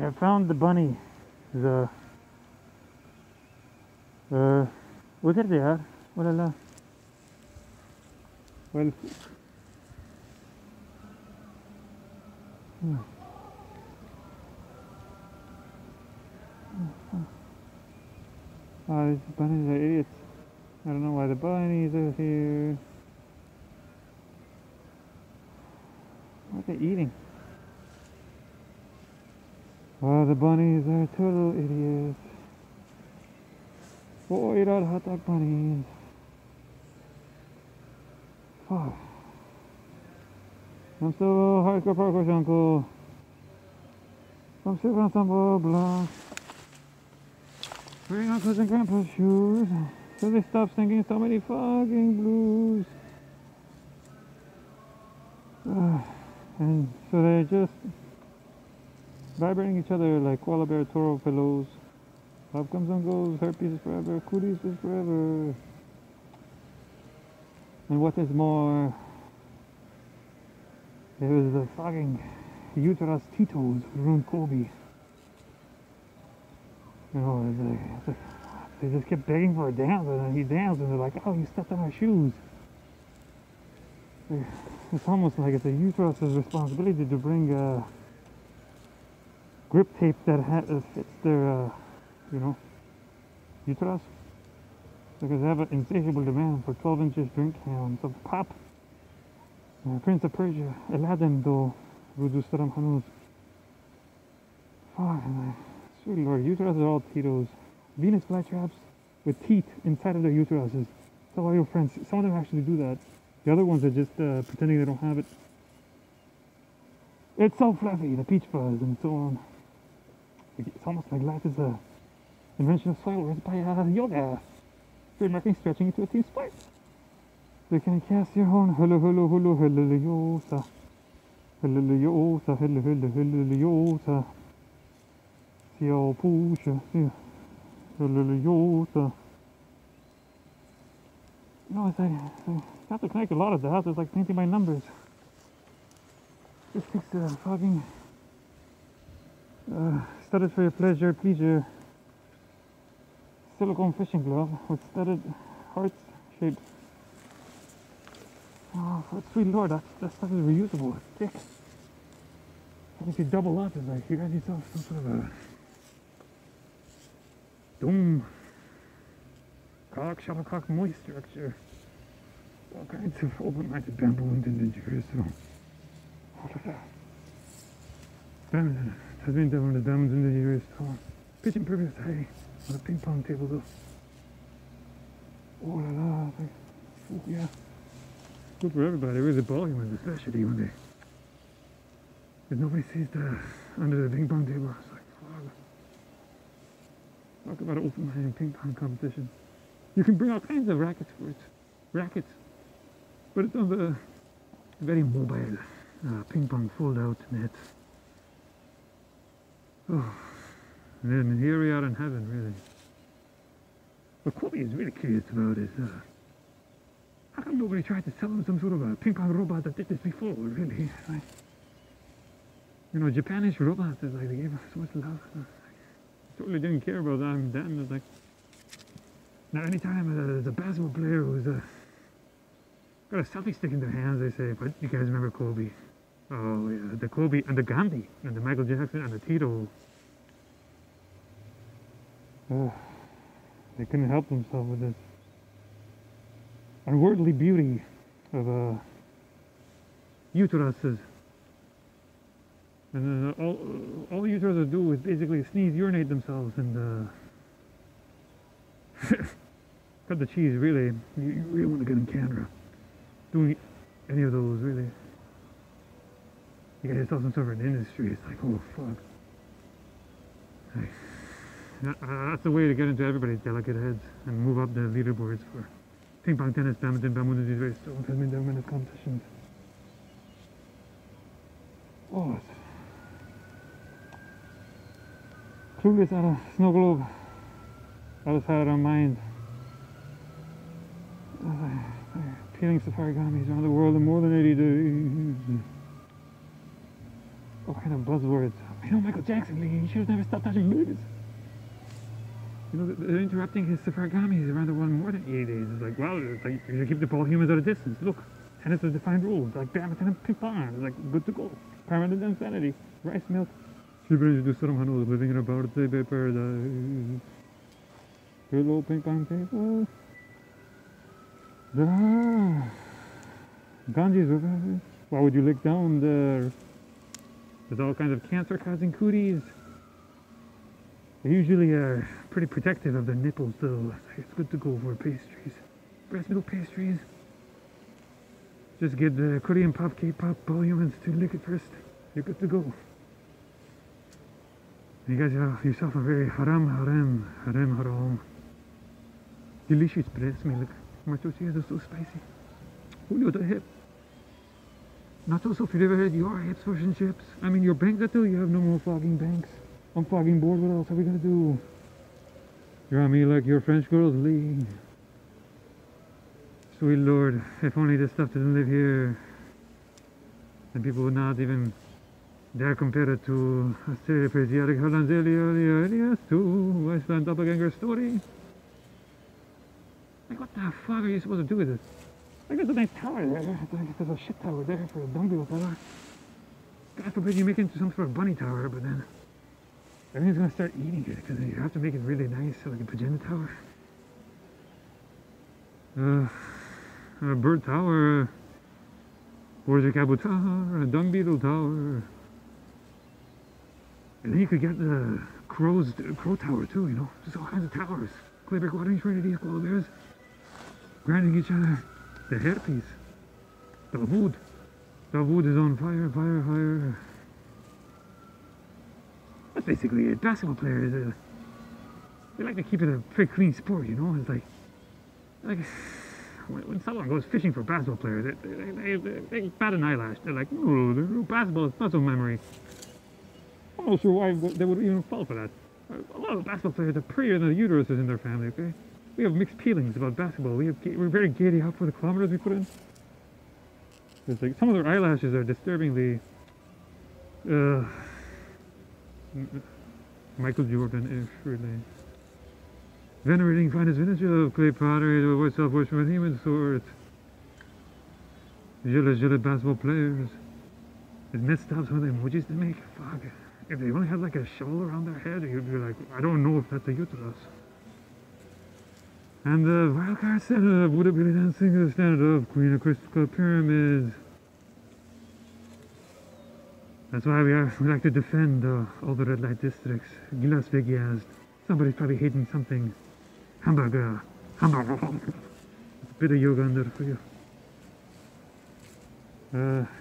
Okay, I found the bunny. The उधर से यार वल्ला well these bunnies are idiots. I don't know why the bunnies are here. What are they eating? Oh, the bunnies are total idiots. Oh, eat all hot dog bunnies. Oh. I'm so hardcore parkour uncle. I'm sipping on some blah. Wearing uncles and grandpa's shoes. So they stop singing so many fucking blues. And so they're just vibrating each other like koala bear toro pillows. Love comes and goes, herpes is forever, cooties is forever. And what is more, there was the fucking uterus Tito's ruined Kobe. You know, it's like, they just kept begging for a dance, and then he danced, and they're like, oh, you stepped on my shoes. It's almost like it's a uterus's responsibility to bring grip tape that fits their, you know, uterus. Because they have an insatiable demand for 12-inch drink cans of pop. Prince of Persia, Aladdin, though, Rudustaram Hanus. Fuck, sweet Lord, uteruses are all Tito's. Venus flytraps with teeth inside of their uteruses. Tell all your friends, some of them actually do that. The other ones are just pretending they don't have it. It's so fluffy, the peach fuzz and so on. It's almost like life is a invention of soil raised by yoga. Trademarking stretching into a team sport. They can cast your own hello hello hello hello yosa. Hello yosa hello hello hello yosa. Sia pusha. Hello yosa. No, it's like you have to connect a lot of dots. It's like painting by numbers. Just fix the fucking studded for your pleasure. Silicone fishing glove with studded hearts shaped. Oh, sweet Lord, that stuff is reusable. It's thick. I can see double up. It's like you guys need some sort of a dome, shuttlecock moist structure. All kinds of open-minded bamboo indigenous. So, look at that. Has been done with the bamboo indigenous. Pitch impervious hay on a ping pong table though. Oh la la, like, oh, yeah. Good for everybody. Really, the bowling was especially when they, if nobody sees the under the ping pong table. It's like, fuck. Talk about an open-minded ping pong competition. You can bring all kinds of rackets for it. Rackets. But it's on the very mobile ping pong fold-out net. Oh, and then here we are in heaven, really. What Kobe is really curious about is how come nobody tried to sell him some sort of a ping pong robot that did this before, really? Like, you know, Japanish robots is like they gave us so much love. Totally didn't care about them then. It's like, now anytime there's a basketball player who's got a selfie stick in their hands, they say, but you guys remember Kobe? Oh yeah, the Kobe and the Gandhi and the Michael Jackson and the Tito. They couldn't help themselves with this unworldly beauty of uteruses. And all uteruses do is basically sneeze, urinate themselves, and cut the cheese. Really, you really want to get on camera doing any of those, really. You get yourself some sort of an industry. It's like, oh fuck. That's the way to get into everybody's delicate heads and move up the leaderboards for ping pong, tennis, badminton, these various stones, badminton competitions. Oh, it's clueless at a snow globe. Out of sight, out of mind. Peeling safari gummies around the world in more than 80 days. What kind of buzzwords I know Michael Jackson, Lee. He should have never stopped touching movies. You know, they're interrupting his safargamis around the one more than 80 days. It's like, well, it's like, you should keep the ball humans at a distance. Look, tennis is defined rules. Like, badminton and ping pong. It's like, good to go. Pyramidal insanity. Rice milk. Living in a birthday by paradise. Hello, ping pong table. Ganges, why would you lick down there? There's all kinds of cancer-causing cooties. They usually are pretty protective of their nipples, though. It's good to go for pastries. Breast milk pastries. Just get the Korean pop, K-pop ball humans to lick it first. You're good to go. You guys have yourself a very haram. Delicious breast milk. My tortillas are so spicy. Julio the hip. Not also if you've ever had your hips, fish and chips. I mean, your banks until you have no more fogging banks. I'm fogging bored. What else are we gonna do? You're on me like your French girls, Lee. Sweet Lord, if only this stuff didn't live here, then people would not even dare compare it to a stereopatriotic Hollands to Iceland doppelganger story. Like, what the fuck are you supposed to do with this? Like, there's a nice tower there. Like, there's a shit tower there for a dumbbell tower. God forbid you make it into some sort of bunny tower, but then everyone's gonna start eating it because you have to make it really nice, like a pigeon tower. A bird tower, Borgia Cabo tower, a dung beetle tower. And then you could get the crow tower too, you know, just all kinds of towers. Claybrick watering trinities, koala bears, grinding each other. The hairpiece, the wood is on fire. That's basically it. Basketball players, they like to keep it a pretty clean sport, you know. It's like when someone goes fishing for basketball players, they bat an eyelash. They're like, oh, basketball is muscle memory. I'm not sure why they would even fall for that. A lot of basketball players are prettier than the uteruses in their family, okay? We have mixed feelings about basketball. We're very giddy how for the kilometers we put in. It's like some of their eyelashes are disturbingly Michael Jordan-ish, really. Venerating finest vintage of clay pottery to avoid self-worship with human swords. Gillet basketball players. It messed up some of the emojis they make. Fuck. If they only had like a shawl around their head, you'd be like, I don't know if that's a uterus. And the wildcard center of Buddha Billy Dancing is the standard of Queen of Crystal Pyramids. That's why we like to defend all the red light districts. Las Vegas. Somebody's probably hating something. Hamburger. It's a bit of yoga under for you.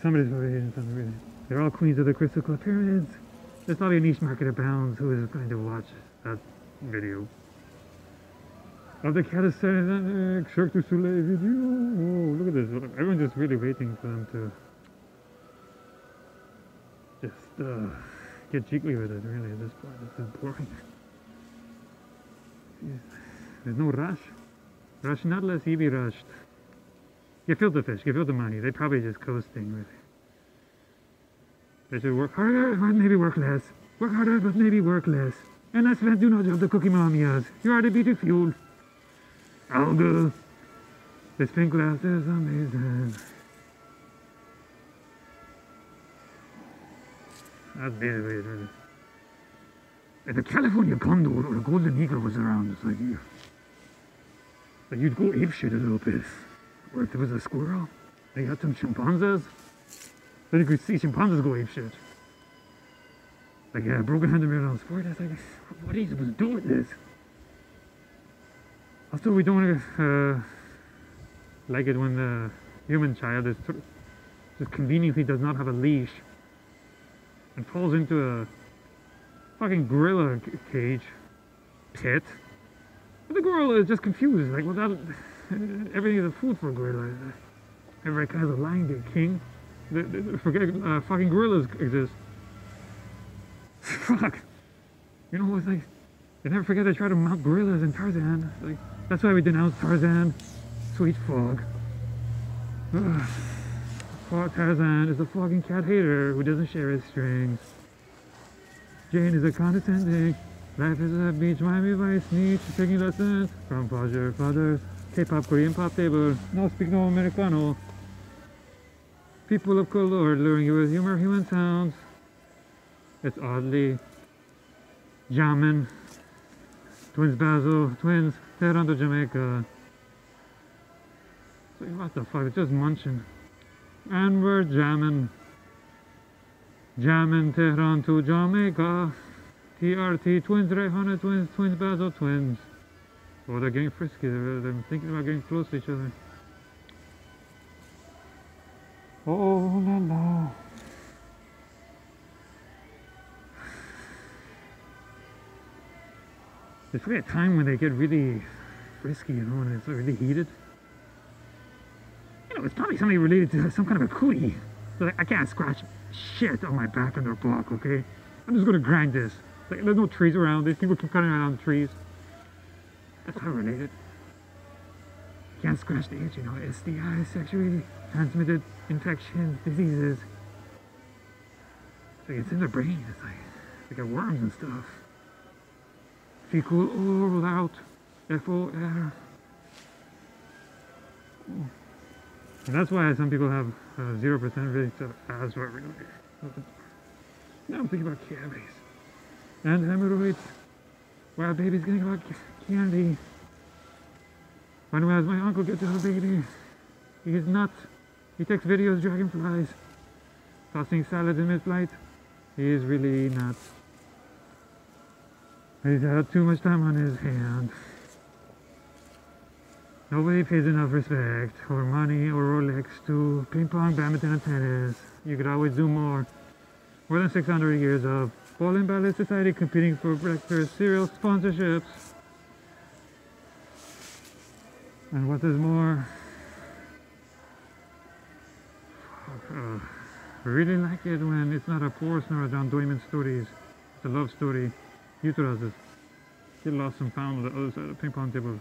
Somebody's probably hating something, really. They're all queens of the Crystal Pyramids. There's probably a niche market of bounds who is going to watch that video. Of the calisthenic Cirque du Soleil video. Oh, look at this. Everyone's just really waiting for them to just get jiggly with it, really, at this point. This is boring. There's no rush. Rush not less he be rushed. Get filter fish, get filter money. They probably just coasting, really. They should work harder, but maybe work less. Work harder, but maybe work less. And that's when do not job the cookie mamias. You are the beauty fuel. All good. This pink glass is amazing. That's basically it, really. If a California condor or a golden eagle was around, it's like you'd go apeshit a little bit. Or if there was a squirrel, and you had some chimpanzees, then you could see chimpanzees go apeshit. Like, yeah, broken-handed man on sport. That's like, what are you supposed to do with this? Also, we don't want to like it when the human child is just conveniently does not have a leash and falls into a fucking gorilla cage pit. But the gorilla is just confused. Like, well, everything is a food for a gorilla. Every kind of a lion, the king. Forget fucking gorillas exist. Fuck. You know, it's like they never forget they try to mount gorillas in Tarzan. Like, that's why we denounced Tarzan. Sweet fog. Tarzan is a fucking cat hater who doesn't share his strings. Jane is a condescending. Life is a beach, Miami Vice, niche, taking lessons from fajer, fathers, K-pop, Korean pop table, no speak no Americano. People of color, luring you with humor, human sounds. It's oddly jamming. Twins Basil, twins, Tehran to Jamaica. So what the fuck, it's just munching. And we're jamming. Jamming Tehran to Jamaica. TRT, twins, Rayhana, twins, twins, Basil, twins. Oh, they're getting frisky. They're thinking about getting close to each other. Oh la la. There's really a time when they get really frisky, you know, and it's really heated. You know, it's probably something related to some kind of a cootie. So like, I can't scratch shit on my back on their block, okay? I'm just gonna grind this. Like, there's no trees around. These people keep cutting around the trees. That's how related. Can't scratch the itch, you know, STIs, sexually transmitted infections, diseases. It's like it's in their brain. It's like they got worms and stuff. Fecal oral out, FOR. And that's why some people have 0% risk of asthma. Really. Now I'm thinking about cavities and hemorrhoids. Wow, baby's getting about candy. When was my uncle get to the baby? He is nuts. He takes videos, dragonflies, tossing salads in mid-flight. He is really nuts. He's had too much time on his hands. Nobody pays enough respect, or money, or Rolex to ping pong, badminton, and tennis. You could always do more. More than 600 years of Bowling Ballet Society competing for breakfast cereal sponsorships. And what is more, I really like it when it's not a Forrest nor a John Doyman stories. It's a love story. Uteruses. He lost and found on the other side of the ping pong table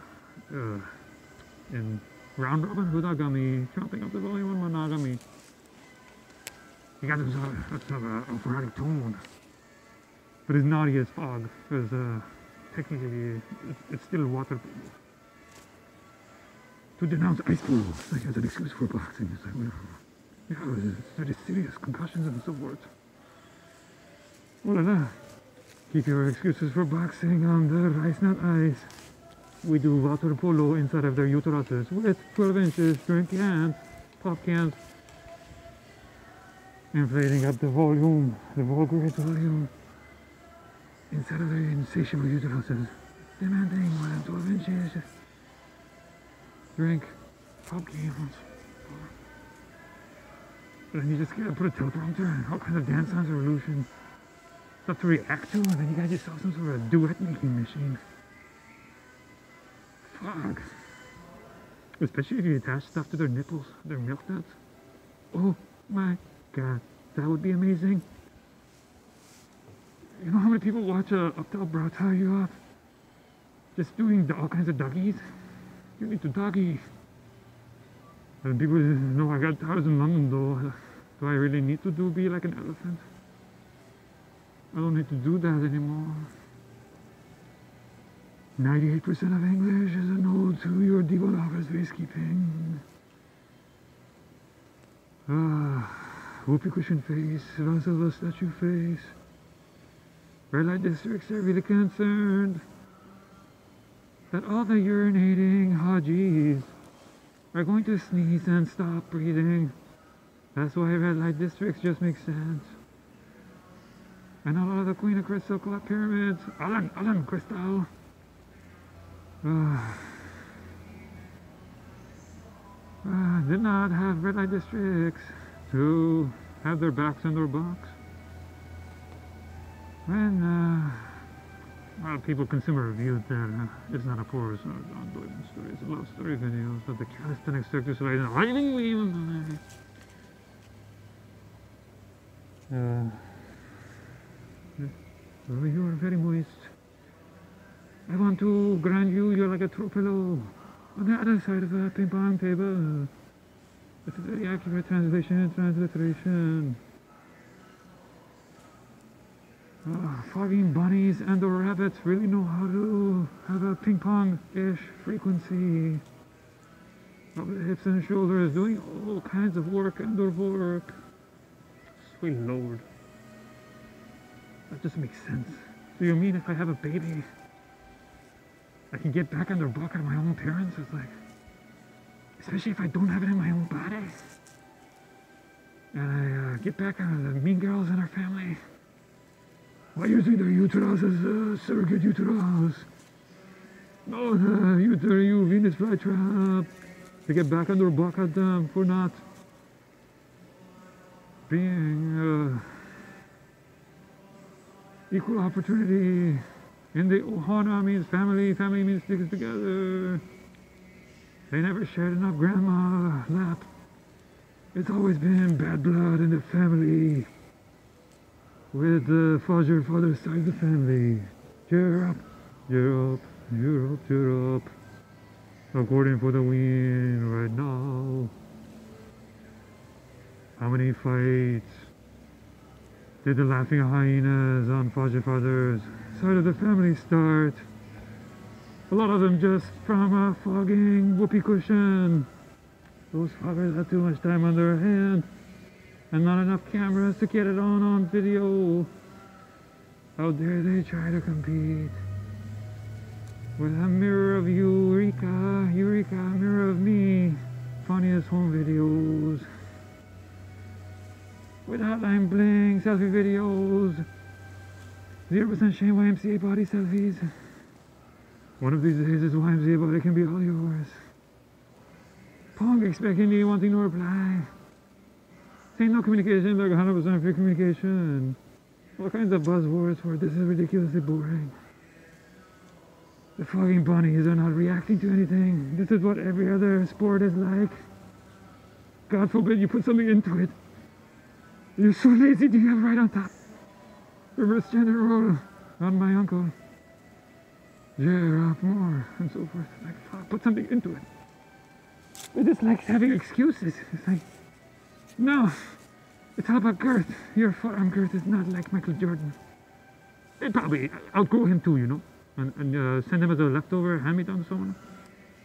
in round robin Hudagami, chopping up the volume on monogamy. He got himself a operatic tone, but it's naughty as fog because technically it's still water. To denounce ice pools like as an excuse for boxing, it's like, well, yeah, it's very serious concussions and so forth. Oh la la. Keep your excuses for boxing on the rice nut ice. We do water polo inside of their uteruses with 12 inches, drink cans, pop cans, inflating up the volume, the vulgar volume, inside of their insatiable uteruses, demanding more than 12 inches, drink, pop cans. And then you just gotta put a teleprompter and all kinds of dance songs or illusion. Stuff to react to, and then you got yourself some sort of duet making machine. Fuck. Especially if you attach stuff to their nipples, their milk ducts. Oh my god, that would be amazing. You know how many people watch a uptail bra tie you up? Just doing all kinds of doggies? You need to doggy. And people just, no, I got towers in London though. Do I really need to be like an elephant? I don't need to do that anymore. 98% of English is a no to your devil office peacekeeping. Whoopee cushion face, Vasilla statue face. Red light districts are really concerned that all the urinating Hajis are going to sneeze and stop breathing. That's why red light districts just make sense. And a lot of the Queen of Crystal Clock pyramids, Alan Crystal. Did not have red light districts to have their backs in their box. When a lot of people consumer reviewed that it's not a Forrest, it's not a John Doyman story, it's a love story videos, but the calisthenics circus are oh, you are very moist. I want to grind you, you're like a throw pillow on the other side of a ping pong table. It's a very accurate translation and transliteration. Fogging bunnies and the rabbits really know how to have a ping pong-ish frequency of the hips and shoulders, doing all kinds of work and work. Sweet Lord. That just makes sense. So you mean if I have a baby, I can get back on their buck at my own parents? It's like, especially if I don't have it in my own body. And I get back on the mean girls in our family. By using their uterus as surrogate uterus. No, you Venus flytrap. To get back on their buck at them for not being equal opportunity. In the Ohana means family, family means sticks together. They never shared enough grandma lap. It's always been bad blood in the family. With the fajer father's side of the family. Europe, Europe, Europe, Europe. According for the win right now. How many fights did the laughing hyenas on fajer father's side of the family start? A lot of them just from a fogging whoopee cushion. Those foggers had too much time on their hand and not enough cameras to get it on video. How dare they try to compete with a mirror of Eureka, Eureka, mirror of me, funniest home videos, with hotline bling, selfie videos, 0% shame YMCA body selfies. One of these days this YMCA body can be all yours. Pong expecting me wanting no reply. Saying no communication like 100% free communication. All kinds of buzzwords for this is ridiculously boring. The fogging bunnies are not reacting to anything. This is what every other sport is like. God forbid you put something into it. You're so lazy to have right on top. Reverse gender role on my uncle. Up more and so forth. Like, fuck, put something into it. It just likes having excuses. It's like, no, it's all about girth. Your forearm girth is not like Michael Jordan. They'd probably outgrow him too, you know, and send him as a leftover hand-me-down to someone.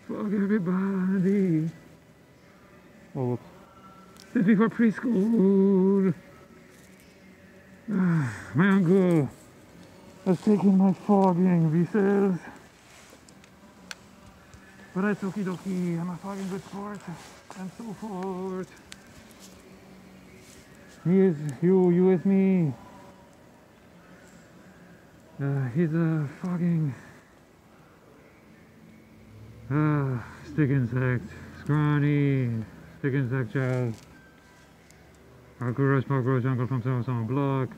Fuck everybody. Oh, whoops. This is before preschool. My uncle has taken my fogging visas. But it's okie dokie, I'm a fogging good sport, and so forth. He is you is me. He's a fogging stick insect, scrawny stick insect child. Our garage park garage uncle from some block.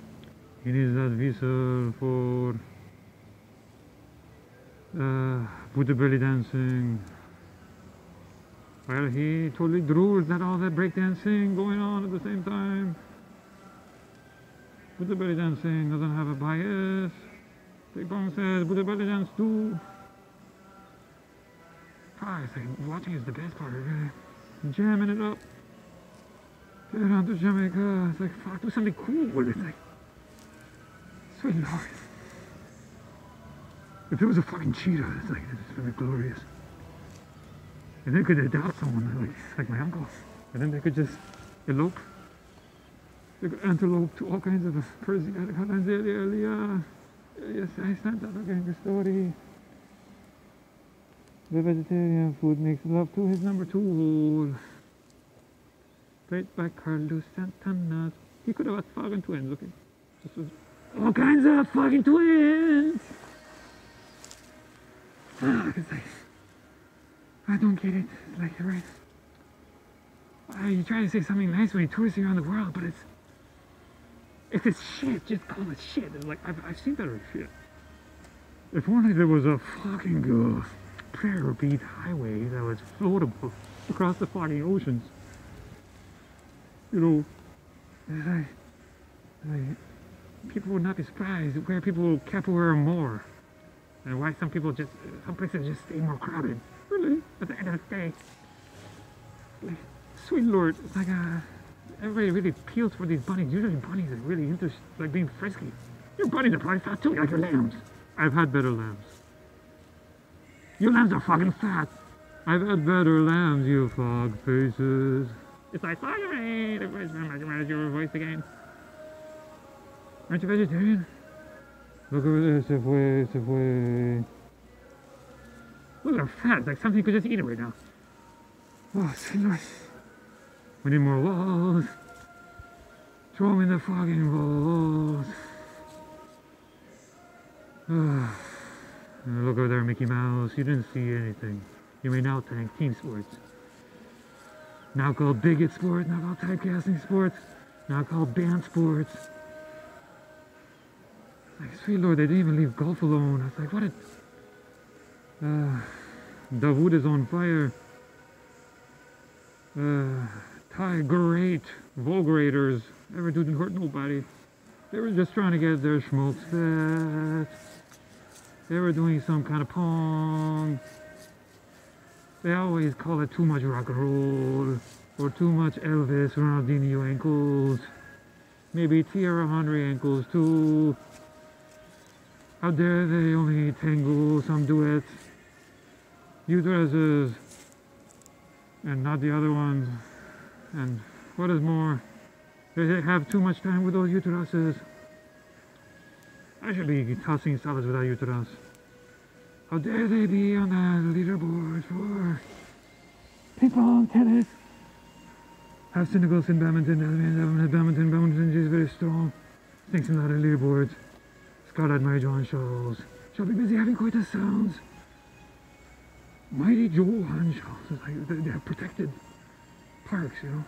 He needs that visa for Buddha belly dancing. Well, he totally drools at all that breakdancing going on at the same time. Buddha belly dancing doesn't have a bias. Big Bong says Buddha belly dance too. I think watching is the best part, really. Jamming it up. Get on to Jamaica. It's like, fuck, do something cool. It's like, sweet Lord. If there was a fucking cheetah, it's really glorious. And they could adopt someone like my uncle. And then they could just elope. They could antelope to all kinds of Persian earlier. Yes, I sent out again the story. The vegetarian food makes love to his number 2. Played by Carlos Santana. He could have had fucking twins, okay? This was all kinds of fucking twins! It's like, I don't get it. It's like, you're right. You try to say something nice when you tourist around the world, but if it's shit, just call it shit. It's like, I've seen better shit. If only there was a fucking prayer beat highway that was floatable across the fucking oceans. You know, it's like people would not be surprised where people capoeira more. And why some places just stay more crowded. Really, at the end of the day. Like, sweet Lord, it's like everybody really peels for these bunnies. Usually bunnies are really into like being frisky. Your bunnies are probably fat too, like your lambs. I've had better lambs. Your lambs are fucking fat. I've had better lambs, you fog faces. It's like, sorry, the voice man, your voice again. Aren't you vegetarian? Look over there, Safeway. Look at her fat, it's like something you could just eat it right now. Oh, it's nice. We need more walls. Throw them in the fucking walls. Look over there, Mickey Mouse. You didn't see anything. You may now thank team sports. Now called bigot sports, now called typecasting sports, now called band sports. Like, sweet Lord, they didn't even leave golf alone. I was like, what a... the wood is on fire. Thai great vulgarators ever didn't hurt nobody. They were just trying to get their schmaltz fat. They were doing some kind of pong. They always call it too much rock and roll, or too much Elvis, Ronaldinho ankles, maybe Thierry Henry ankles too. How dare they only tango, some duets, uteruses, and not the other ones. And what is more, they have too much time with those uteruses. I should be tossing salads without uterus. How dare they be on the leaderboard for ping pong, tennis, have cynicals in badminton is very strong. Thinks in that leaderboards. Scarlet Mary Joan Shows. Shall be busy having quite the sounds. Mighty Johan Shows. Like they have protected parks, you know.